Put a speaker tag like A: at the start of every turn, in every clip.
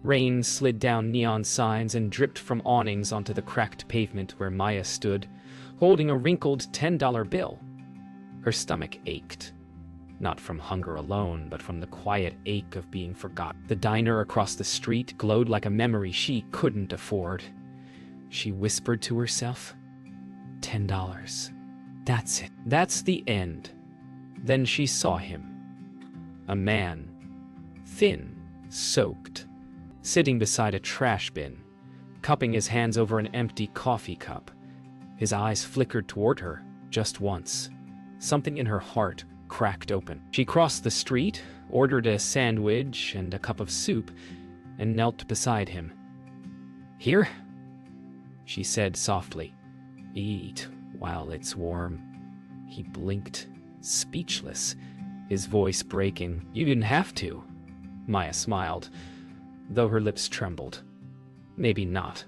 A: Rain slid down neon signs and dripped from awnings onto the cracked pavement where Maya stood, holding a wrinkled $10 bill. Her stomach ached. Not from hunger alone, but from the quiet ache of being forgotten. The diner across the street glowed like a memory she couldn't afford. She whispered to herself, $10. That's it. That's the end. Then she saw him. A man, thin, soaked, sitting beside a trash bin, cupping his hands over an empty coffee cup. His eyes flickered toward her, just once. Something in her heart cracked open. She crossed the street, ordered a sandwich and a cup of soup, and knelt beside him. "Here?" she said softly. "Eat while it's warm." He blinked, speechless, his voice breaking. "You didn't have to." Maya smiled, though her lips trembled. "Maybe not.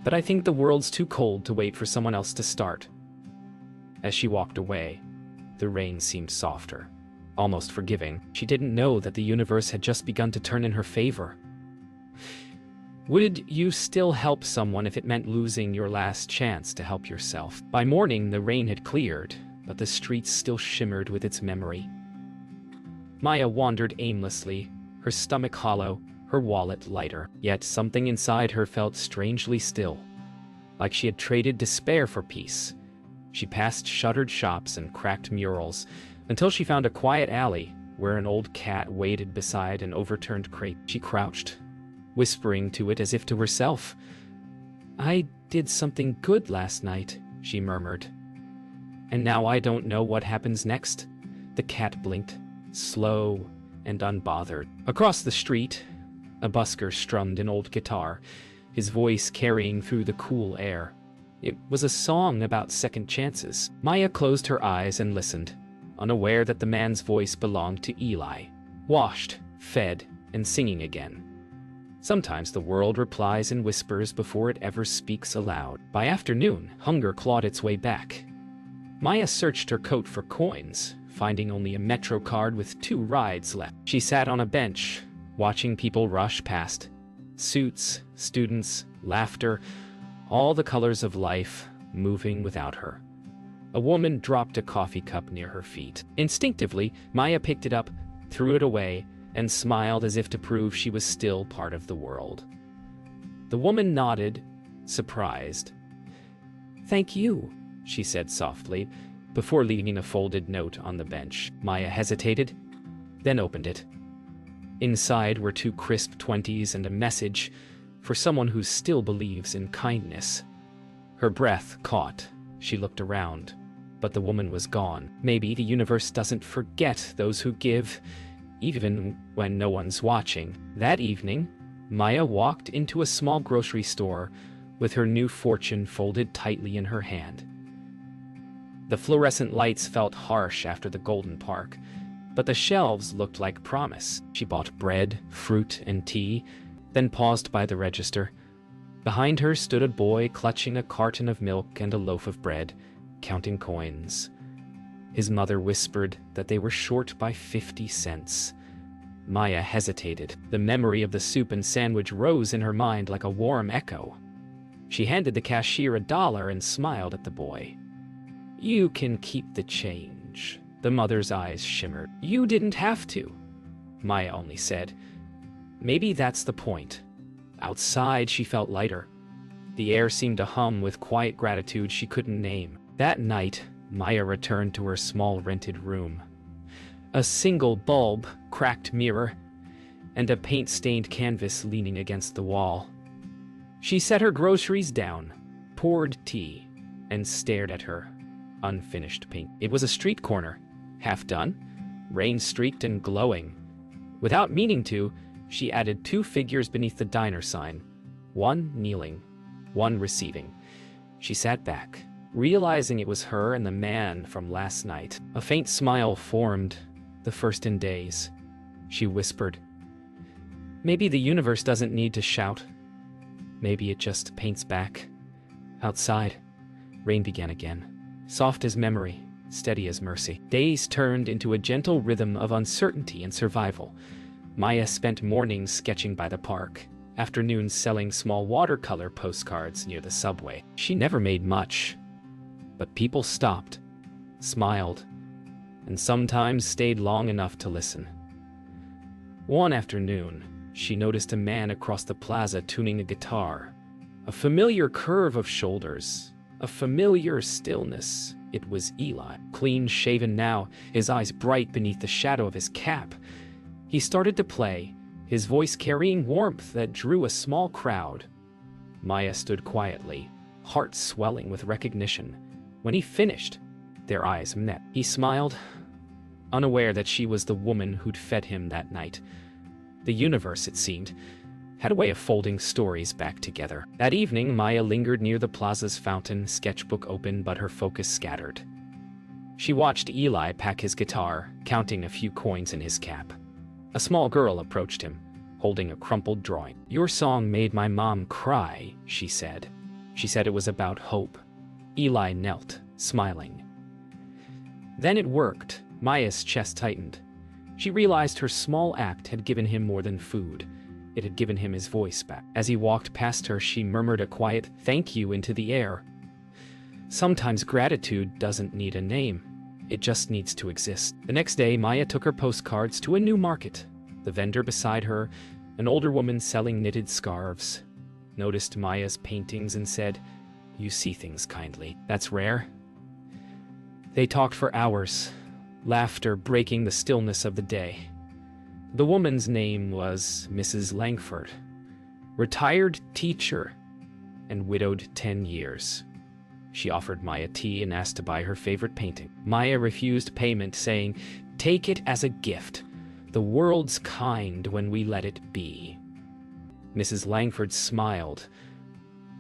A: But I think the world's too cold to wait for someone else to start." As she walked away, the rain seemed softer, almost forgiving. She didn't know that the universe had just begun to turn in her favor. Would you still help someone if it meant losing your last chance to help yourself? By morning, the rain had cleared, but the streets still shimmered with its memory. Maya wandered aimlessly, her stomach hollow, her wallet lighter. Yet something inside her felt strangely still, like she had traded despair for peace. She passed shuttered shops and cracked murals, until she found a quiet alley where an old cat waited beside an overturned crate. She crouched, whispering to it as if to herself. "I did something good last night," she murmured. "And now I don't know what happens next." The cat blinked, slow and unbothered. Across the street, a busker strummed an old guitar, his voice carrying through the cool air. It was a song about second chances. Maya closed her eyes and listened, unaware that the man's voice belonged to Eli, washed, fed, and singing again. Sometimes the world replies in whispers before it ever speaks aloud. By afternoon, hunger clawed its way back. Maya searched her coat for coins, finding only a Metro card with 2 rides left. She sat on a bench, watching people rush past. Suits, students, laughter, all the colors of life moving without her. A woman dropped a coffee cup near her feet. Instinctively, Maya picked it up, threw it away, and smiled as if to prove she was still part of the world. The woman nodded, surprised. "Thank you," she said softly, before leaving a folded note on the bench. Maya hesitated, then opened it. Inside were 2 crisp 20s and a message for someone who still believes in kindness. Her breath caught. She looked around, but the woman was gone. Maybe the universe doesn't forget those who give, even when no one's watching. That evening, Maya walked into a small grocery store with her new fortune folded tightly in her hand. The fluorescent lights felt harsh after the golden park, but the shelves looked like promise. She bought bread, fruit, and tea, then paused by the register. Behind her stood a boy clutching a carton of milk and a loaf of bread, counting coins. His mother whispered that they were short by 50 cents. Maya hesitated. The memory of the soup and sandwich rose in her mind like a warm echo. She handed the cashier $1 and smiled at the boy. "You can keep the change." The mother's eyes shimmered. "You didn't have to," Maya only said. Maybe that's the point. Outside, she felt lighter. The air seemed to hum with quiet gratitude she couldn't name. That night, Maya returned to her small rented room. A single bulb, cracked mirror, and a paint-stained canvas leaning against the wall. She set her groceries down, poured tea, and stared at her unfinished paint. It was a street corner, half done, rain-streaked and glowing. Without meaning to, she added 2 figures beneath the diner sign, one kneeling, one receiving. She sat back, realizing it was her and the man from last night. A faint smile formed, the first in days. She whispered, "Maybe the universe doesn't need to shout. Maybe it just paints back." Outside, rain began again, soft as memory, steady as mercy. Days turned into a gentle rhythm of uncertainty and survival. Maya spent mornings sketching by the park, afternoons selling small watercolor postcards near the subway. She never made much, but people stopped, smiled, and sometimes stayed long enough to listen. One afternoon, she noticed a man across the plaza tuning a guitar. A familiar curve of shoulders, a familiar stillness. It was Eli, clean-shaven now, his eyes bright beneath the shadow of his cap. He started to play, his voice carrying warmth that drew a small crowd. Maya stood quietly, heart swelling with recognition. When he finished, their eyes met. He smiled, unaware that she was the woman who'd fed him that night. The universe, it seemed, had a way of folding stories back together. That evening, Maya lingered near the plaza's fountain, sketchbook open, but her focus scattered. She watched Eli pack his guitar, counting a few coins in his cap. A small girl approached him, holding a crumpled drawing. "Your song made my mom cry," she said. She said it was about hope. Eli knelt, smiling. Then it worked. Maya's chest tightened. She realized her small act had given him more than food. It had given him his voice back. As he walked past her, she murmured a quiet "thank you" into the air. Sometimes gratitude doesn't need a name. It just needs to exist. The next day, Maya took her postcards to a new market. The vendor beside her, an older woman selling knitted scarves, noticed Maya's paintings and said, "You see things kindly. That's rare." They talked for hours, laughter breaking the stillness of the day. The woman's name was Mrs. Langford, retired teacher and widowed 10 years. She offered Maya tea and asked to buy her favorite painting. Maya refused payment, saying, "Take it as a gift. The world's kind when we let it be." Mrs. Langford smiled.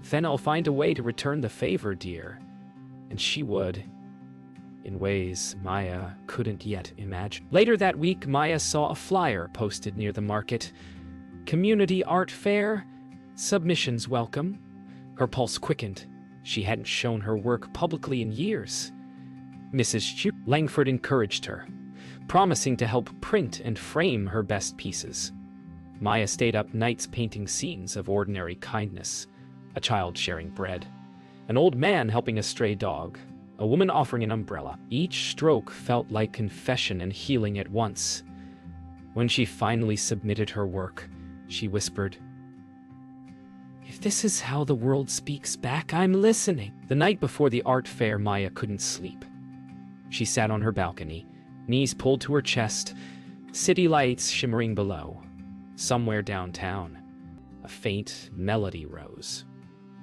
A: "Then I'll find a way to return the favor, dear." And she would, in ways Maya couldn't yet imagine. Later that week, Maya saw a flyer posted near the market. "Community Art Fair. Submissions welcome." Her pulse quickened. She hadn't shown her work publicly in years. Mrs. Langford encouraged her, promising to help print and frame her best pieces. Maya stayed up nights painting scenes of ordinary kindness. A child sharing bread, an old man helping a stray dog, a woman offering an umbrella. Each stroke felt like confession and healing at once. When she finally submitted her work, she whispered, "If this is how the world speaks back, I'm listening." The night before the art fair, Maya couldn't sleep. She sat on her balcony, knees pulled to her chest, city lights shimmering below. Somewhere downtown, a faint melody rose.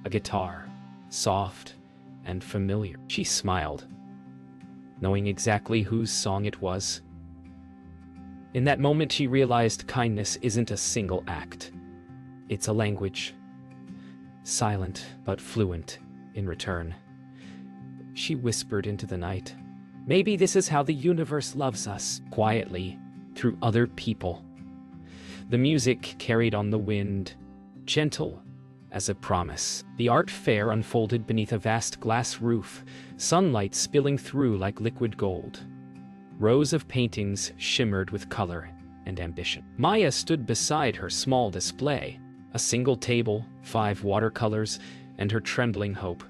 A: A guitar, soft and familiar. She smiled, knowing exactly whose song it was. In that moment, she realized kindness isn't a single act. It's a language, silent but fluent in return. She whispered into the night, "Maybe this is how the universe loves us," quietly, through other people. The music carried on the wind, gentle as a promise. The art fair unfolded beneath a vast glass roof, sunlight spilling through like liquid gold. Rows of paintings shimmered with color and ambition. Maya stood beside her small display, a single table, 5 watercolors, and her trembling hope.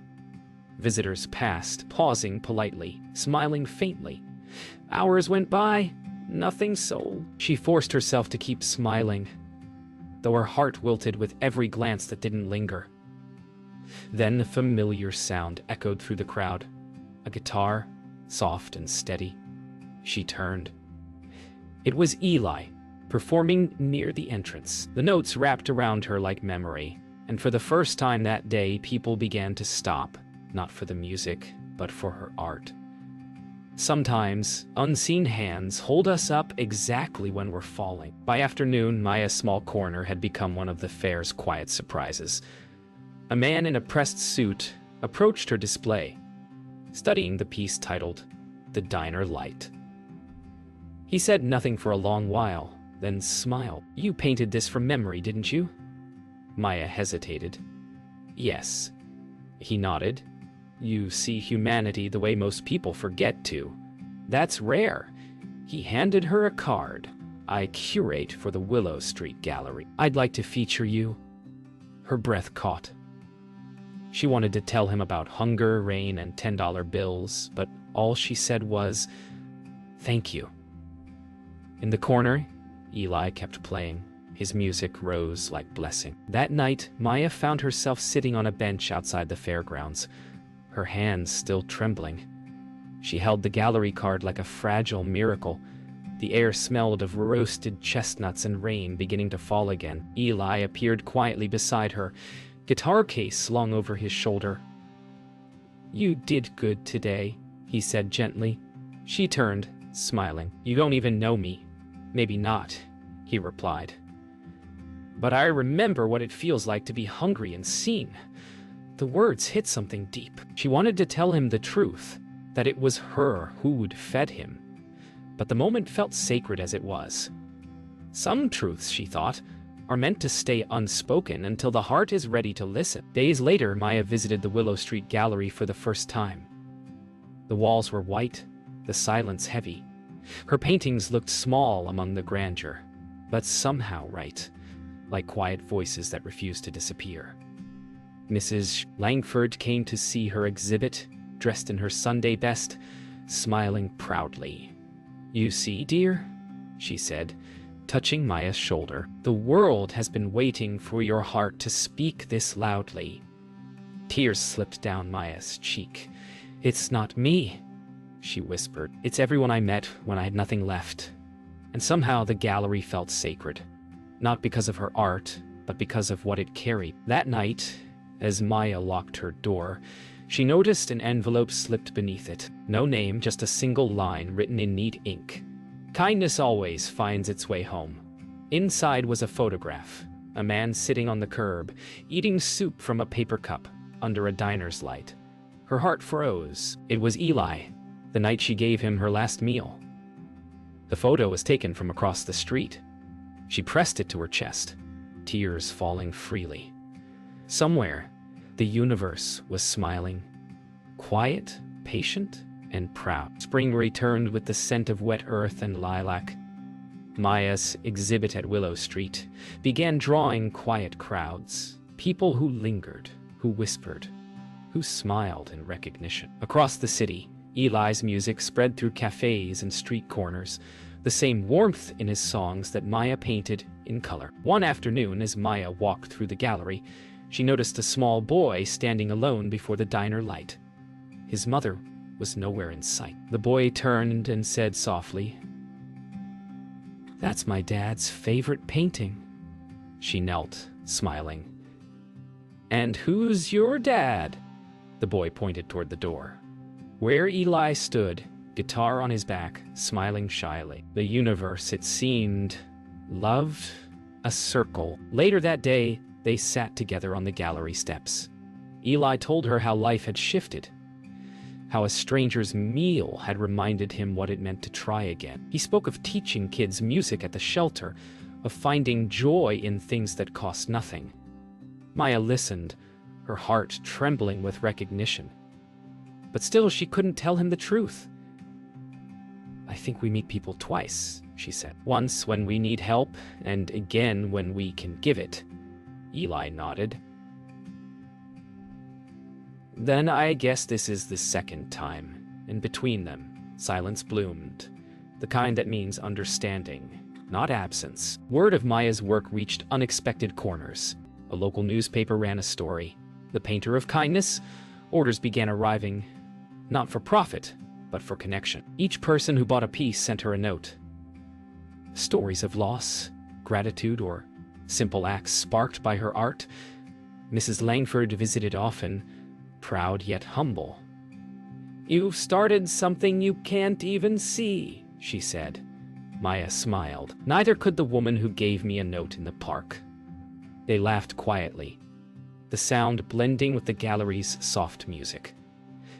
A: Visitors passed, pausing politely, smiling faintly. Hours went by, nothing sold. She forced herself to keep smiling, though her heart wilted with every glance that didn't linger. Then a familiar sound echoed through the crowd. A guitar, soft and steady. She turned. It was Eli, performing near the entrance. The notes wrapped around her like memory, and for the first time that day, people began to stop, not for the music, but for her art. Sometimes, unseen hands hold us up exactly when we're falling. By afternoon, Maya's small corner had become one of the fair's quiet surprises. A man in a pressed suit approached her display, studying the piece titled, "The Diner Light." He said nothing for a long while, then smiled. "You painted this from memory, didn't you?" Maya hesitated. "Yes." He nodded. "You see humanity the way most people forget to. That's rare." He handed her a card. I curate for the Willow Street Gallery. I'd like to feature you." Her breath caught. She wanted to tell him about hunger, rain, and $10 bills, but all she said was, "Thank you." In the corner, Eli kept playing. His music rose like blessing. That night, Maya found herself sitting on a bench outside the fairgrounds, her hands still trembling. She held the gallery card like a fragile miracle. The air smelled of roasted chestnuts and rain beginning to fall again. Eli appeared quietly beside her, guitar case slung over his shoulder. "You did good today," he said gently. She turned, smiling. "You don't even know me." "Maybe not," he replied. "But I remember what it feels like to be hungry and seen." The words hit something deep. She wanted to tell him the truth, that it was her who'd fed him. But the moment felt sacred as it was. Some truths, she thought, are meant to stay unspoken until the heart is ready to listen. Days later, Maya visited the Willow Street Gallery for the first time. The walls were white, the silence heavy. Her paintings looked small among the grandeur, but somehow right, like quiet voices that refused to disappear. Mrs. Langford came to see her exhibit, dressed in her Sunday best, smiling proudly. "You see, dear," she said, touching Maya's shoulder, "the world has been waiting for your heart to speak this loudly." Tears slipped down Maya's cheek. "It's not me," she whispered. "It's everyone I met when I had nothing left." And somehow the gallery felt sacred, not because of her art, but because of what it carried. That night, as Maya locked her door, she noticed an envelope slipped beneath it. No name, just a single line written in neat ink. "Kindness always finds its way home." Inside was a photograph, a man sitting on the curb, eating soup from a paper cup under a diner's light. Her heart froze. It was Eli, the night she gave him her last meal. The photo was taken from across the street. She pressed it to her chest, tears falling freely. Somewhere, the universe was smiling, quiet, patient, and proud. Spring returned with the scent of wet earth and lilac. Maya's exhibit at Willow Street began drawing quiet crowds, people who lingered, who whispered, who smiled in recognition. Across the city, Eli's music spread through cafes and street corners, the same warmth in his songs that Maya painted in color. One afternoon, as Maya walked through the gallery, she noticed a small boy standing alone before the diner light. His mother was nowhere in sight. The boy turned and said softly, "That's my dad's favorite painting." She knelt, smiling. "And who's your dad?" The boy pointed toward the door. Where Eli stood, guitar on his back, smiling shyly. The universe, it seemed, loved a circle. Later that day, they sat together on the gallery steps. Eli told her how life had shifted, how a stranger's meal had reminded him what it meant to try again. He spoke of teaching kids music at the shelter, of finding joy in things that cost nothing. Maya listened, her heart trembling with recognition. But still, she couldn't tell him the truth. "I think we meet people twice," she said. "Once when we need help, and again when we can give it." Eli nodded. "Then I guess this is the second time." And between them, silence bloomed, the kind that means understanding, not absence. Word of Maya's work reached unexpected corners. A local newspaper ran a story. The painter of kindness. Orders began arriving, not for profit, but for connection. Each person who bought a piece sent her a note. Stories of loss, gratitude, or simple acts sparked by her art. Mrs. Langford visited often, proud yet humble. "You've started something you can't even see," she said. Maya smiled. Neither could the woman who gave me a note in the park. They laughed quietly, the sound blending with the gallery's soft music.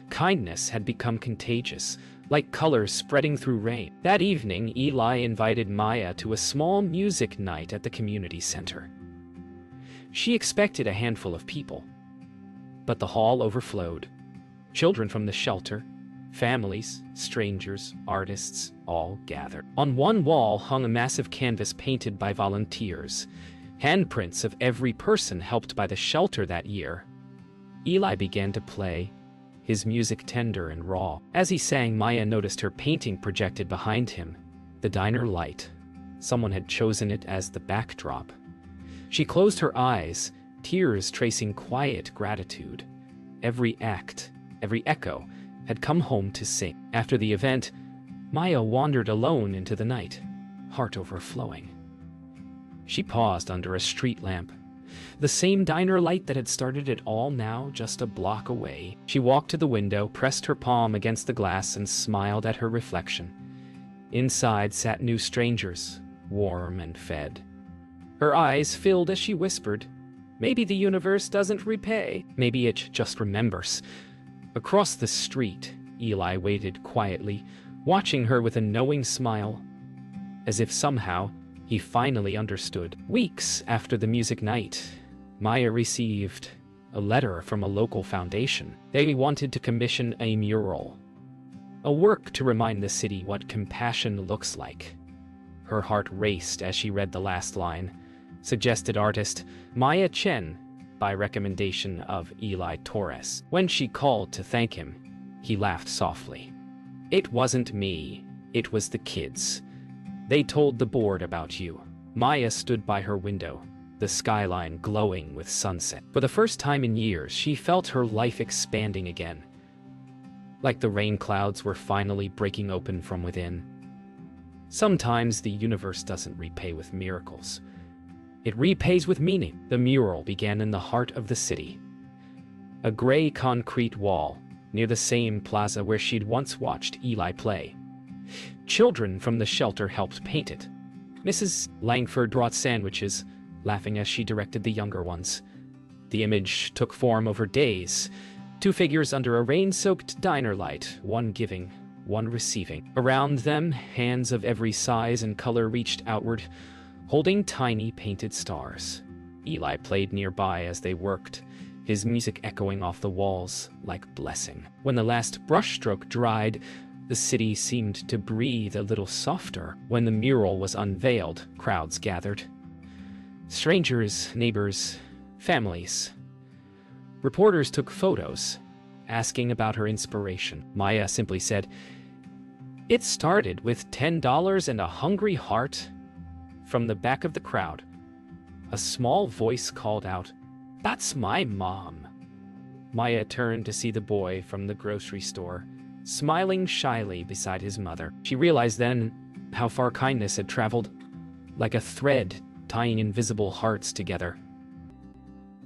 A: Kindness had become contagious, like colors spreading through rain. That evening, Eli invited Maya to a small music night at the community center. She expected a handful of people, but the hall overflowed. Children from the shelter, Families, strangers, artists, all gathered. On one wall hung a massive canvas painted by volunteers, handprints of every person helped by the shelter that year. Eli began to play, his music tender and raw. As he sang, Maya noticed her painting projected behind him, the diner light. Someone had chosen it as the backdrop. She closed her eyes, tears tracing quiet gratitude. Every act, every echo, had come home to sing. After the event, Maya wandered alone into the night, heart overflowing. She paused under a street lamp, the same diner light that had started it all, now just a block away. She walked to the window, pressed her palm against the glass, and smiled at her reflection. Inside sat new strangers, warm and fed. Her eyes filled as she whispered, "Maybe the universe doesn't repay. Maybe it just remembers." Across the street, Eli waited quietly, watching her with a knowing smile, as if somehow he finally understood. Weeks after the music night, Maya received a letter from a local foundation. They wanted to commission a mural, a work to remind the city what compassion looks like. Her heart raced as she read the last line. Suggested artist Maya Chen, by recommendation of Eli Torres. When she called to thank him, he laughed softly. "It wasn't me, it was the kids. They told the board about you." Maya stood by her window, the skyline glowing with sunset. For the first time in years, she felt her life expanding again, like the rain clouds were finally breaking open from within. Sometimes the universe doesn't repay with miracles. It repays with meaning. The mural began in the heart of the city. A gray concrete wall, near the same plaza where she'd once watched Eli play. Children from the shelter helped paint it. Mrs. Langford brought sandwiches, laughing as she directed the younger ones. The image took form over days. Two figures under a rain-soaked diner light, one giving, one receiving. Around them, hands of every size and color reached outward, holding tiny painted stars. Eli played nearby as they worked, his music echoing off the walls like blessing. When the last brushstroke dried, the city seemed to breathe a little softer. When the mural was unveiled, crowds gathered. Strangers, neighbors, families. Reporters took photos, asking about her inspiration. Maya simply said, "It started with $10 and a hungry heart." From the back of the crowd, a small voice called out, "That's my mom." Maya turned to see the boy from the grocery store, smiling shyly beside his mother. She realized then how far kindness had traveled, like a thread tying invisible hearts together.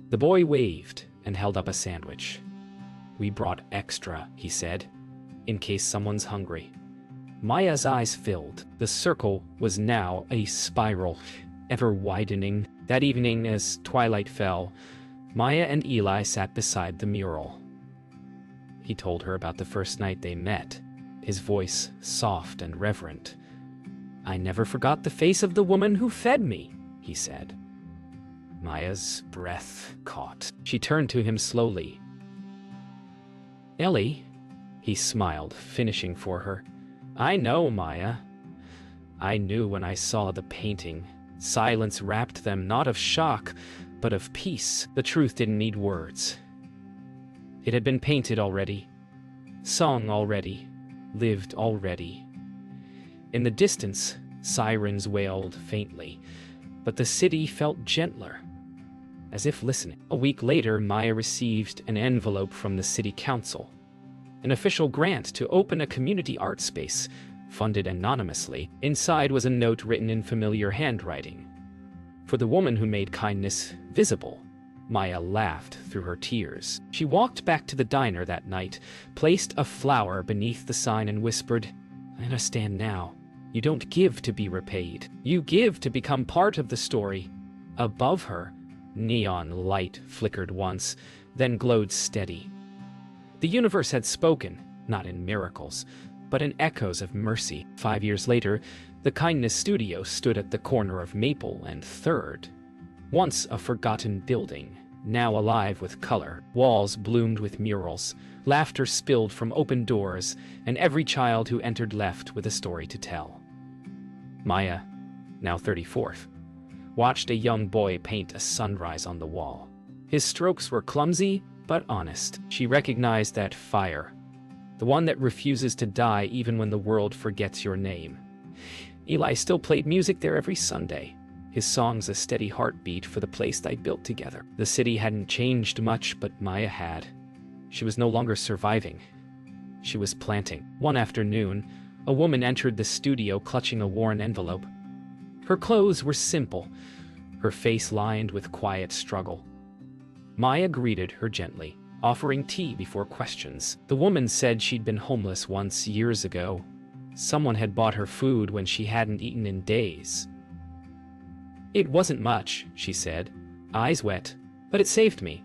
A: The boy waved and held up a sandwich. "We brought extra," he said, "in case someone's hungry." Maya's eyes filled. The circle was now a spiral, ever widening. That evening, as twilight fell, Maya and Eli sat beside the mural. He told her about the first night they met, his voice soft and reverent. "I never forgot the face of the woman who fed me," he said. Maya's breath caught. She turned to him slowly. "Ellie," he smiled, finishing for her. "I know, Maya. I knew when I saw the painting. Silence wrapped them, not of shock, but of peace. The truth didn't need words. It had been painted already, sung already, lived already." In the distance, sirens wailed faintly, but the city felt gentler, as if listening. A week later, Maya received an envelope from the city council, an official grant to open a community art space, funded anonymously. Inside was a note written in familiar handwriting. For the woman who made kindness visible. Maya laughed through her tears. She walked back to the diner that night, placed a flower beneath the sign and whispered, "I understand now. You don't give to be repaid. You give to become part of the story." Above her, neon light flickered once, then glowed steady. The universe had spoken, not in miracles, but in echoes of mercy. 5 years later, the Kindness Studio stood at the corner of Maple and 3rd. Once a forgotten building, now alive with color. Walls bloomed with murals, laughter spilled from open doors, and every child who entered left with a story to tell. Maya, now 34, watched a young boy paint a sunrise on the wall. His strokes were clumsy, but honest. She recognized that fire, the one that refuses to die even when the world forgets your name. Eli still played music there every Sunday, his songs a steady heartbeat for the place they built together. The city hadn't changed much, but Maya had. She was no longer surviving. She was planting. One afternoon, a woman entered the studio clutching a worn envelope. Her clothes were simple, her face lined with quiet struggle. Maya greeted her gently, offering tea before questions. The woman said she'd been homeless once years ago. Someone had bought her food when she hadn't eaten in days. "It wasn't much," she said, eyes wet, "but it saved me.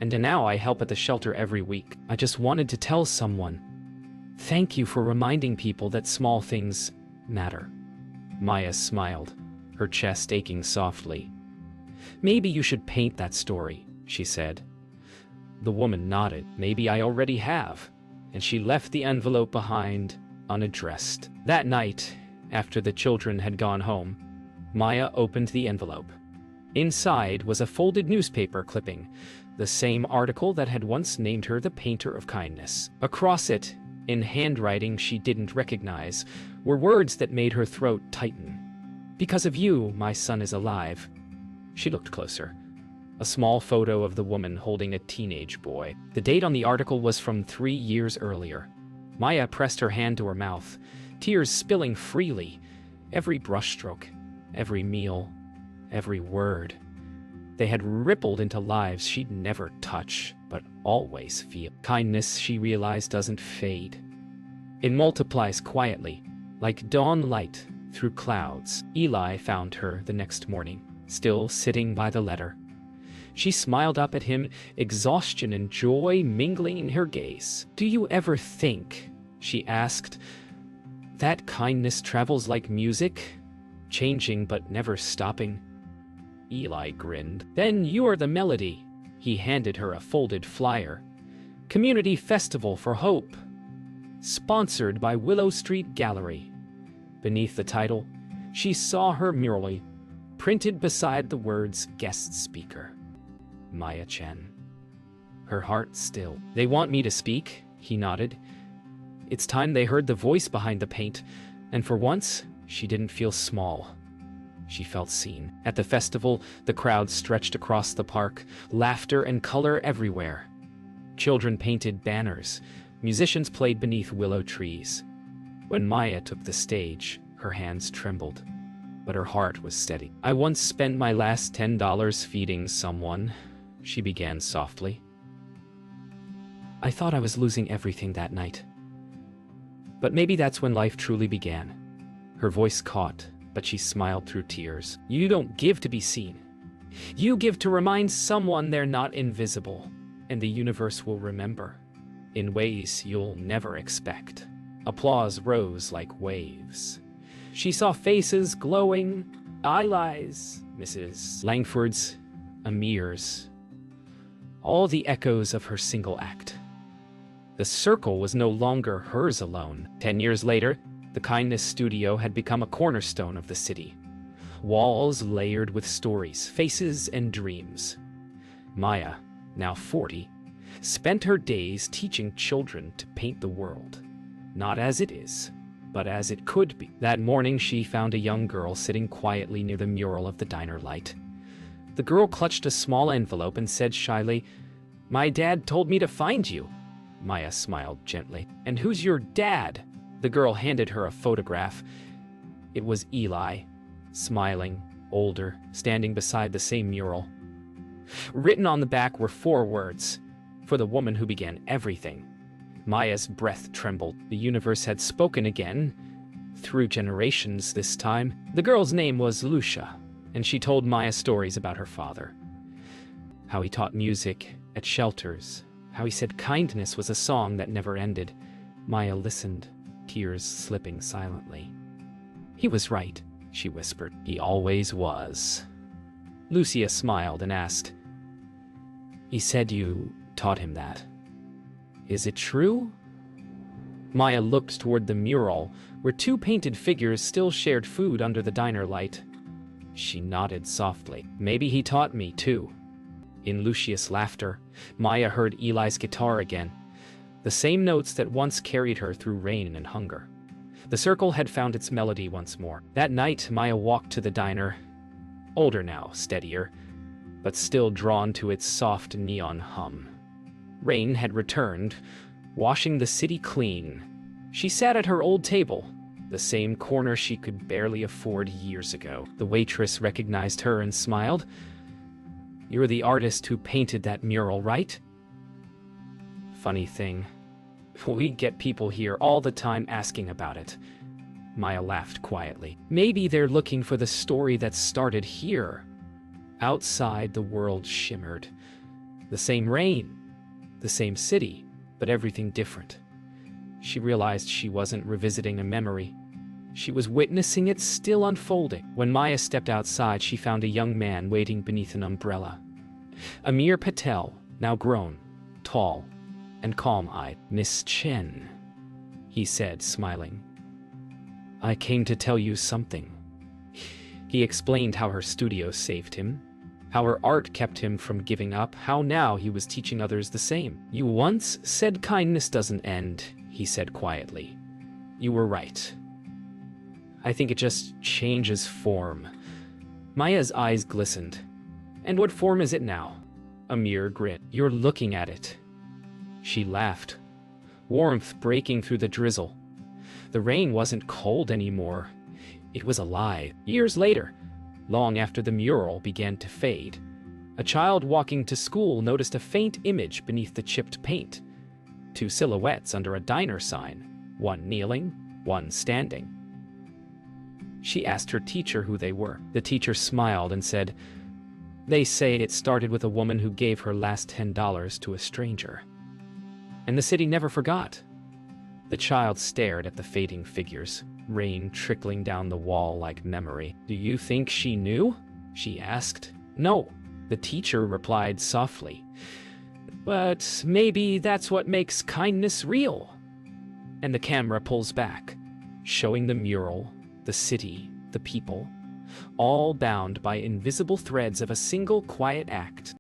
A: And now I help at the shelter every week. I just wanted to tell someone. Thank you for reminding people that small things matter." Maya smiled, her chest aching softly. "Maybe you should paint that story," she said. The woman nodded. "Maybe I already have," and she left the envelope behind, unaddressed. That night, after the children had gone home, Maya opened the envelope. Inside was a folded newspaper clipping, the same article that had once named her the painter of kindness. Across it, in handwriting she didn't recognize, were words that made her throat tighten. "Because of you, my son is alive." She looked closer. A small photo of the woman holding a teenage boy. The date on the article was from 3 years earlier. Maya pressed her hand to her mouth, tears spilling freely. Every brushstroke, every meal, every word. They had rippled into lives she'd never touch, but always feel. Kindness, she realized, doesn't fade. It multiplies quietly, like dawn light through clouds. Eli found her the next morning, still sitting by the letter. She smiled up at him, exhaustion and joy mingling in her gaze. "Do you ever think," she asked, "that kindness travels like music, changing but never stopping?" Eli grinned. "Then you are the melody." He handed her a folded flyer. "Community Festival for Hope. Sponsored by Willow Street Gallery." Beneath the title, she saw her mural, printed beside the words "Guest Speaker." Maya Chen. Her heart still. "They want me to speak," he nodded. It's time they heard the voice behind the paint, and for once, she didn't feel small. She felt seen. At the festival, the crowd stretched across the park, laughter and color everywhere. Children painted banners, musicians played beneath willow trees. When Maya took the stage, her hands trembled, but her heart was steady. "I once spent my last $10 feeding someone," she began softly. "I thought I was losing everything that night. But maybe that's when life truly began." Her voice caught, but she smiled through tears. "You don't give to be seen. You give to remind someone they're not invisible, and the universe will remember, in ways you'll never expect." Applause rose like waves. She saw faces glowing, eyelids, Mrs. Langford's, Amir's, all the echoes of her single act. The circle was no longer hers alone. 10 years later, the Kindness Studio had become a cornerstone of the city. Walls layered with stories, faces, and dreams. Maya, now 40, spent her days teaching children to paint the world, not as it is, but as it could be. That morning, she found a young girl sitting quietly near the mural of the diner light. The girl clutched a small envelope and said shyly, "My dad told me to find you." Maya smiled gently. "And who's your dad?" The girl handed her a photograph. It was Eli, smiling, older, standing beside the same mural. Written on the back were 4 words, "For the woman who began everything." Maya's breath trembled. The universe had spoken again, through generations this time. The girl's name was Lucia, and she told Maya stories about her father. How he taught music at shelters, how he said kindness was a song that never ended. Maya listened, tears slipping silently. "He was right," she whispered. "He always was." Lucia smiled and asked, He said you taught him that. Is it true? Maya looked toward the mural, where two painted figures still shared food under the diner light. She nodded softly. Maybe he taught me, too. In Lucius' laughter, Maya heard Eli's guitar again, the same notes that once carried her through rain and hunger. The circle had found its melody once more. That night, Maya walked to the diner, older now, steadier, but still drawn to its soft neon hum. Rain had returned, washing the city clean. She sat at her old table, the same corner she could barely afford years ago. The waitress recognized her and smiled. "You're the artist who painted that mural, right?" Funny thing, we get people here all the time asking about it. Maya laughed quietly. Maybe they're looking for the story that started here. Outside, the world shimmered. The same rain, the same city, but everything different. She realized she wasn't revisiting a memory. She was witnessing it still unfolding. When Maya stepped outside, she found a young man waiting beneath an umbrella. Amir Patel, now grown, tall, and calm-eyed. "Miss Chen," he said, smiling. "I came to tell you something." He explained how her studio saved him, how her art kept him from giving up, how now he was teaching others the same. "You once said kindness doesn't end," he said quietly. "You were right. I think it just changes form." Maya's eyes glistened. "And what form is it now?" Amir grinned. "You're looking at it." She laughed, warmth breaking through the drizzle. The rain wasn't cold anymore. It was alive. Years later, long after the mural began to fade, a child walking to school noticed a faint image beneath the chipped paint. Two silhouettes under a diner sign, one kneeling, one standing. She asked her teacher who they were. The teacher smiled and said, "They say it started with a woman who gave her last $10 to a stranger. And the city never forgot." The child stared at the fading figures, rain trickling down the wall like memory. "Do you think she knew?" she asked. "No," the teacher replied softly. "But maybe that's what makes kindness real." And the camera pulls back, showing the mural, the city, the people, all bound by invisible threads of a single quiet act.